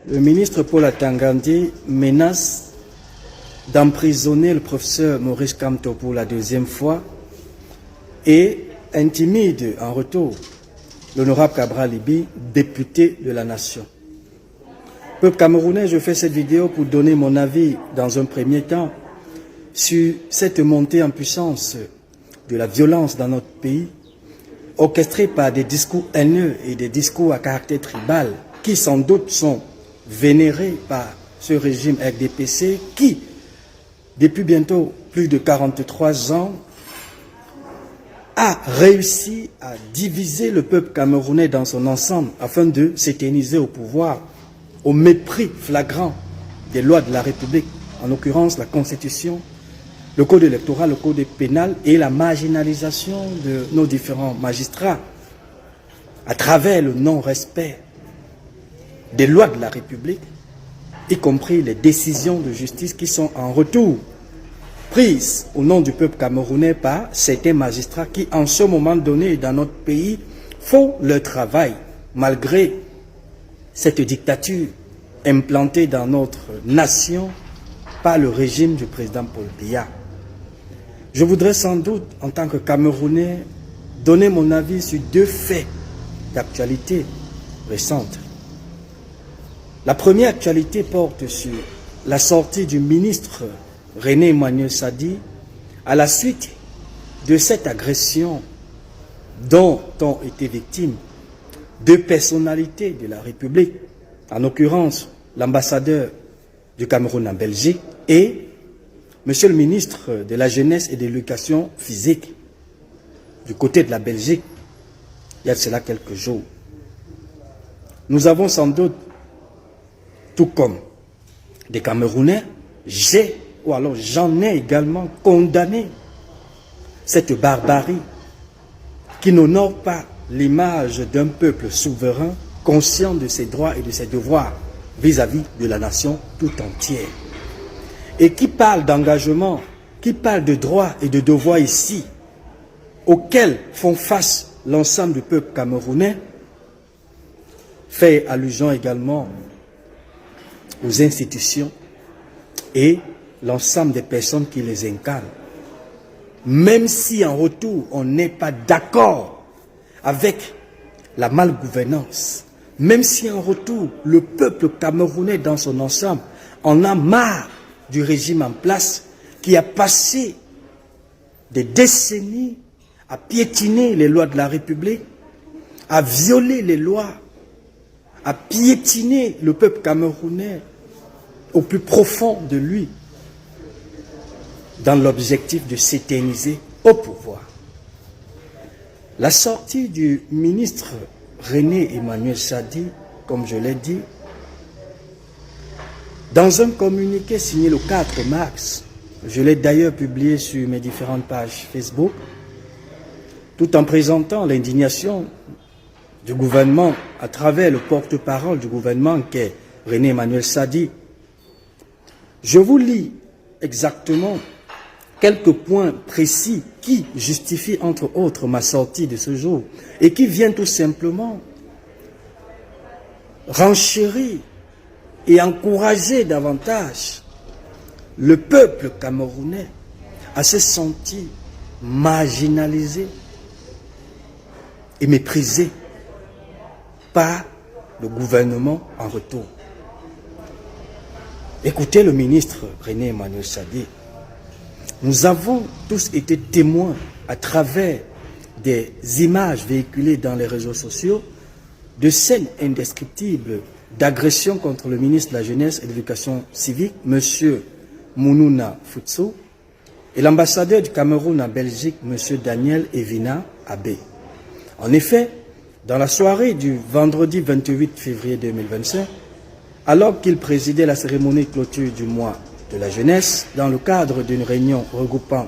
Le ministre Paul Atangandi menace d'emprisonner le professeur Maurice Kamto pour la deuxième fois et intimide en retour l'honorable Cabral Libye, député de la nation. Peuple camerounais, je fais cette vidéo pour donner mon avis dans un premier temps sur cette montée en puissance de la violence dans notre pays, orchestrée par des discours haineux et des discours à caractère tribal qui sans doute sont vénérés par ce régime RDPC qui, depuis bientôt plus de 43 ans, a réussi à diviser le peuple camerounais dans son ensemble afin de s'éterniser au pouvoir au mépris flagrant des lois de la République, en l'occurrence la Constitution, le code électoral, le code pénal et la marginalisation de nos différents magistrats à travers le non-respect des lois de la République, y compris les décisions de justice qui sont en retour prises au nom du peuple camerounais par certains magistrats qui, en ce moment donné, dans notre pays, font leur travail, malgré cette dictature implantée dans notre nation par le régime du président Paul Biya. Je voudrais sans doute, en tant que Camerounais, donner mon avis sur deux faits d'actualité récente. La première actualité porte sur la sortie du ministre René Emmanuel Sadi à la suite de cette agression dont ont été victimes deux personnalités de la République, en l'occurrence l'ambassadeur du Cameroun en Belgique et Monsieur le ministre de la Jeunesse et de l'Éducation physique du côté de la Belgique, il y a de cela quelques jours. Nous avons sans doute, tout comme des Camerounais, j'en ai également condamné cette barbarie qui n'honore pas l'image d'un peuple souverain, conscient de ses droits et de ses devoirs vis-à-vis de la nation tout entière. Et qui parle d'engagement, qui parle de droits et de devoirs ici, auxquels font face l'ensemble du peuple camerounais, fait allusion également aux institutions et l'ensemble des personnes qui les incarnent. Même si en retour on n'est pas d'accord avec la malgouvernance, même si en retour le peuple camerounais dans son ensemble en a marre du régime en place qui a passé des décennies à piétiner les lois de la République, à violer les lois, à piétiner le peuple camerounais au plus profond de lui, dans l'objectif de s'éterniser au pouvoir. La sortie du ministre René Emmanuel Sadi, comme je l'ai dit, dans un communiqué signé le 4 mars, je l'ai d'ailleurs publié sur mes différentes pages Facebook, tout en présentant l'indignation du gouvernement à travers le porte-parole du gouvernement qu'est René Emmanuel Sadi. Je vous lis exactement quelques points précis qui justifient entre autres ma sortie de ce jour et qui viennent tout simplement renchérir et encourager davantage le peuple camerounais à se sentir marginalisé et méprisé par le gouvernement en retour. Écoutez le ministre René Emmanuel Sadi. Nous avons tous été témoins à travers des images véhiculées dans les réseaux sociaux de scènes indescriptibles d'agression contre le ministre de la Jeunesse et de l'Éducation civique, M. Mounouna Futso, et l'ambassadeur du Cameroun en Belgique, M. Daniel Evina Abbé. En effet, dans la soirée du vendredi 28 février 2025, alors qu'il présidait la cérémonie de clôture du mois de la jeunesse, dans le cadre d'une réunion regroupant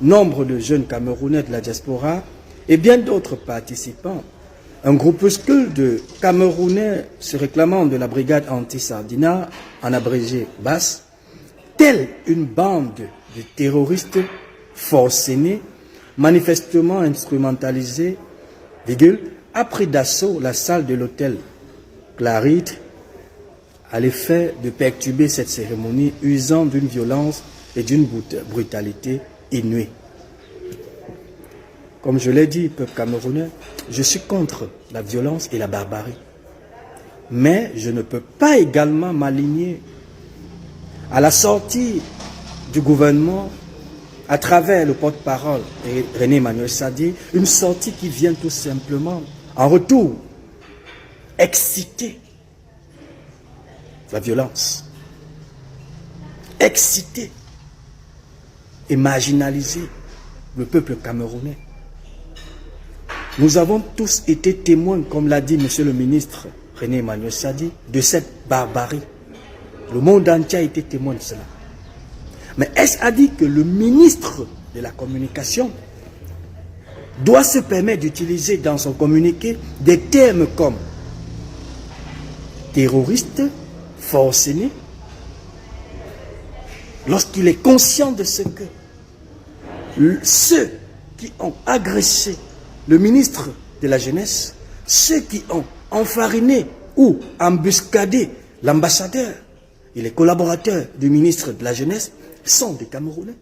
nombre de jeunes Camerounais de la diaspora et bien d'autres participants, un groupuscule de Camerounais se réclamant de la brigade anti-Sardina, en abrégé BAS, telle une bande de terroristes forcenés, manifestement instrumentalisés, a pris d'assaut la salle de l'hôtel Clarite à l'effet de perturber cette cérémonie, usant d'une violence et d'une brutalité inouïe. Comme je l'ai dit, peuple camerounais, je suis contre la violence et la barbarie. Mais je ne peux pas également m'aligner à la sortie du gouvernement à travers le porte-parole René Emmanuel Sadi, une sortie qui vient tout simplement en retour exciter la violence, exciter et marginaliser le peuple camerounais. Nous avons tous été témoins, comme l'a dit monsieur le ministre René Emmanuel Sadi, de cette barbarie. Le monde entier a été témoin de cela. Mais est-ce à dire que le ministre de la communication doit se permettre d'utiliser dans son communiqué des termes comme terroriste, forcené, lorsqu'il est conscient de ce que ceux qui ont agressé le ministre de la Jeunesse, ceux qui ont enfariné ou embuscadé l'ambassadeur et les collaborateurs du ministre de la Jeunesse sont des Camerounais,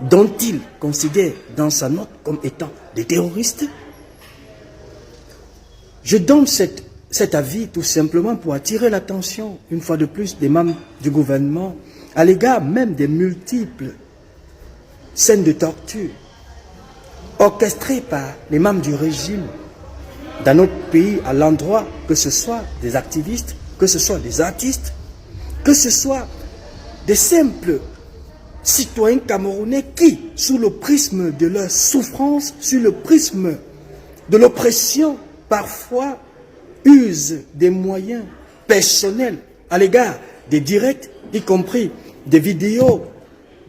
dont il considère dans sa note comme étant des terroristes. Je donne cet avis tout simplement pour attirer l'attention, une fois de plus, des membres du gouvernement à l'égard même des multiples scènes de torture orchestrées par les membres du régime dans notre pays à l'endroit, que ce soit des activistes, que ce soit des artistes, que ce soit des simples citoyens camerounais qui, sous le prisme de leur souffrance, sous le prisme de l'oppression, parfois usent des moyens personnels à l'égard des directs, y compris des vidéos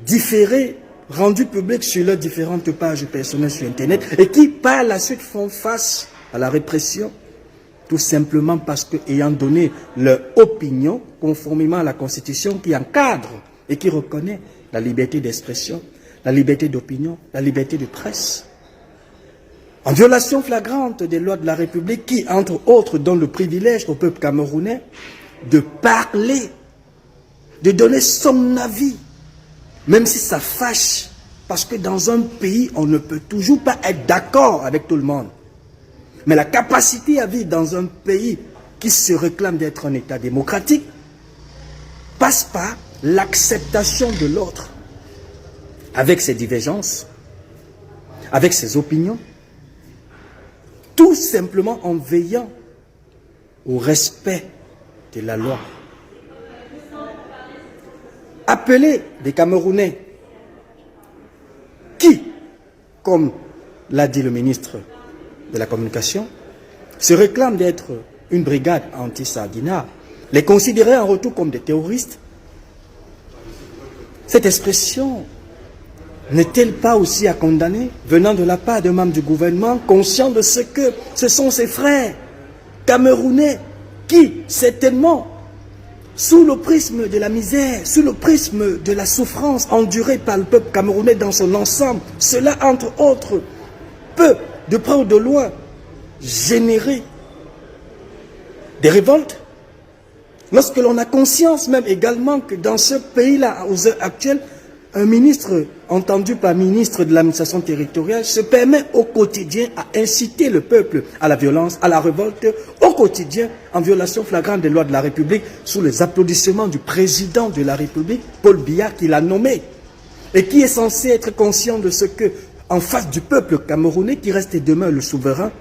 différées, rendues publiques sur leurs différentes pages personnelles sur Internet, et qui par la suite font face à la répression, tout simplement parce que, ayant donné leur opinion, conformément à la Constitution qui encadre et qui reconnaît la liberté d'expression, la liberté d'opinion, la liberté de presse, en violation flagrante des lois de la République qui, entre autres, donnent le privilège au peuple camerounais de parler, de donner son avis, même si ça fâche, parce que dans un pays, on ne peut toujours pas être d'accord avec tout le monde. Mais la capacité à vivre dans un pays qui se réclame d'être un État démocratique passe par l'acceptation de l'autre, avec ses divergences, avec ses opinions, tout simplement en veillant au respect de la loi. Appeler des Camerounais qui, comme l'a dit le ministre de la Communication, se réclament d'être une brigade anti-Sardina, les considérer en retour comme des terroristes. Cette expression n'est-elle pas aussi à condamner, venant de la part d'un membre du gouvernement, conscient de ce que ce sont ses frères camerounais qui, certainement, sous le prisme de la misère, sous le prisme de la souffrance endurée par le peuple camerounais dans son ensemble, cela, entre autres, peut, de près ou de loin, générer des révoltes. Lorsque l'on a conscience même également que dans ce pays-là, aux heures actuelles, un ministre, entendu par ministre de l'administration territoriale, se permet au quotidien à inciter le peuple à la violence, à la révolte, au quotidien, en violation flagrante des lois de la République, sous les applaudissements du président de la République, Paul Biya, qui l'a nommé, et qui est censé être conscient de ce que, en face du peuple camerounais, qui reste et demeure le souverain,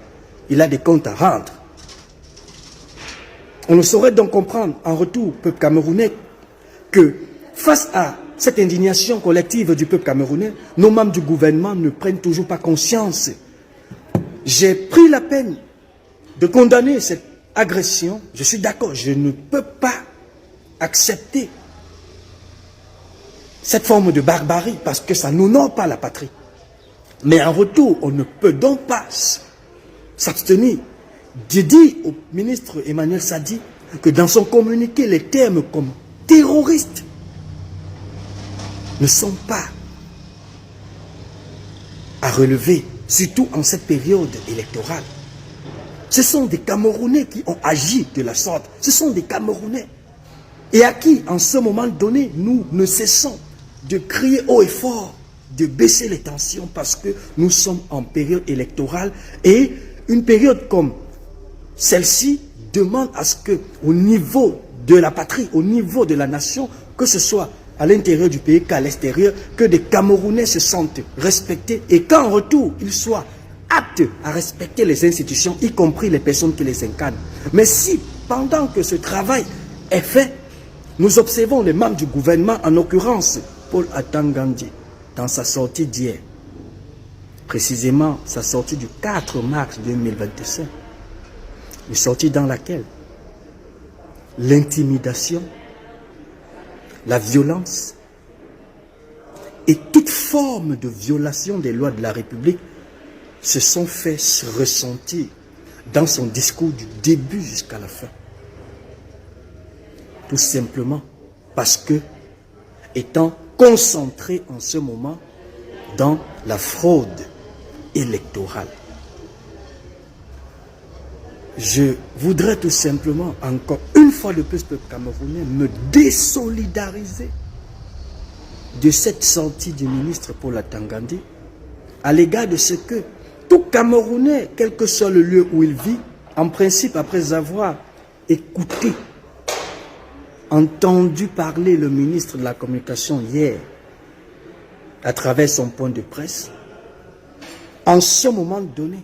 il a des comptes à rendre. On ne saurait donc comprendre, en retour, peuple camerounais, que face à cette indignation collective du peuple camerounais, nos membres du gouvernement ne prennent toujours pas conscience. J'ai pris la peine de condamner cette agression. Je suis d'accord, je ne peux pas accepter cette forme de barbarie parce que ça n'honore pas la patrie. Mais en retour, on ne peut donc pas s'abstenir de dire au ministre Emmanuel Sadi que dans son communiqué, les termes comme terroriste ne sont pas à relever, surtout en cette période électorale. Ce sont des Camerounais qui ont agi de la sorte. Ce sont des Camerounais. Et à qui, en ce moment donné, nous ne cessons de crier haut et fort, de baisser les tensions parce que nous sommes en période électorale et une période comme celle-ci demande à ce que, au niveau de la patrie, au niveau de la nation, que ce soit à l'intérieur du pays qu'à l'extérieur, que des Camerounais se sentent respectés et qu'en retour, ils soient aptes à respecter les institutions, y compris les personnes qui les incarnent. Mais si, pendant que ce travail est fait, nous observons les membres du gouvernement, en l'occurrence Paul Atangandi, dans sa sortie d'hier, précisément sa sortie du 4 mars 2025, une sortie dans laquelle l'intimidation, la violence et toute forme de violation des lois de la République se sont fait ressentir dans son discours du début jusqu'à la fin. Tout simplement parce que, étant concentré en ce moment dans la fraude électorale. Je voudrais tout simplement, encore une fois de plus, peuple camerounais, me désolidariser de cette sortie du ministre Paul Atangandi à l'égard de ce que tout Camerounais, quel que soit le lieu où il vit, en principe, après avoir écouté, entendu parler le ministre de la Communication hier, à travers son point de presse, en ce moment donné,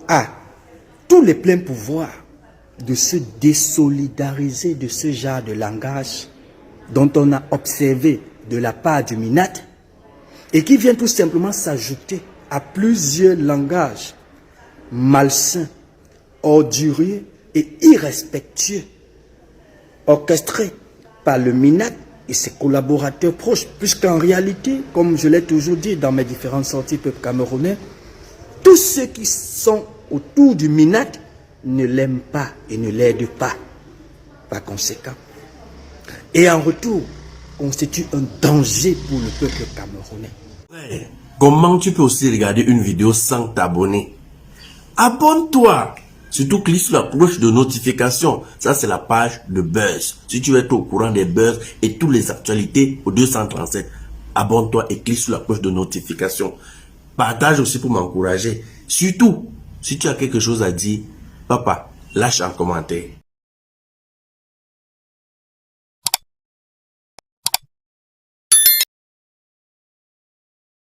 a tous les pleins pouvoirs de se désolidariser de ce genre de langage dont on a observé de la part du MINAT et qui vient tout simplement s'ajouter à plusieurs langages malsains, orduriers et irrespectueux orchestrés par le MINAT et ses collaborateurs proches, puisqu'en réalité, comme je l'ai toujours dit dans mes différentes sorties peuple camerounais, tous ceux qui sont autour du MINAT ne l'aiment pas et ne l'aident pas, par conséquent. Et en retour, constitue un danger pour le peuple camerounais. Ouais. Comment tu peux aussi regarder une vidéo sans t'abonner? Abonne-toi! Surtout clique sur la cloche de notification. Ça, c'est la page de Buzz. Si tu veux être au courant des buzz et toutes les actualités au 237, abonne-toi et clique sur la cloche de notification. Partage aussi pour m'encourager. Surtout, si tu as quelque chose à dire, papa, lâche un commentaire.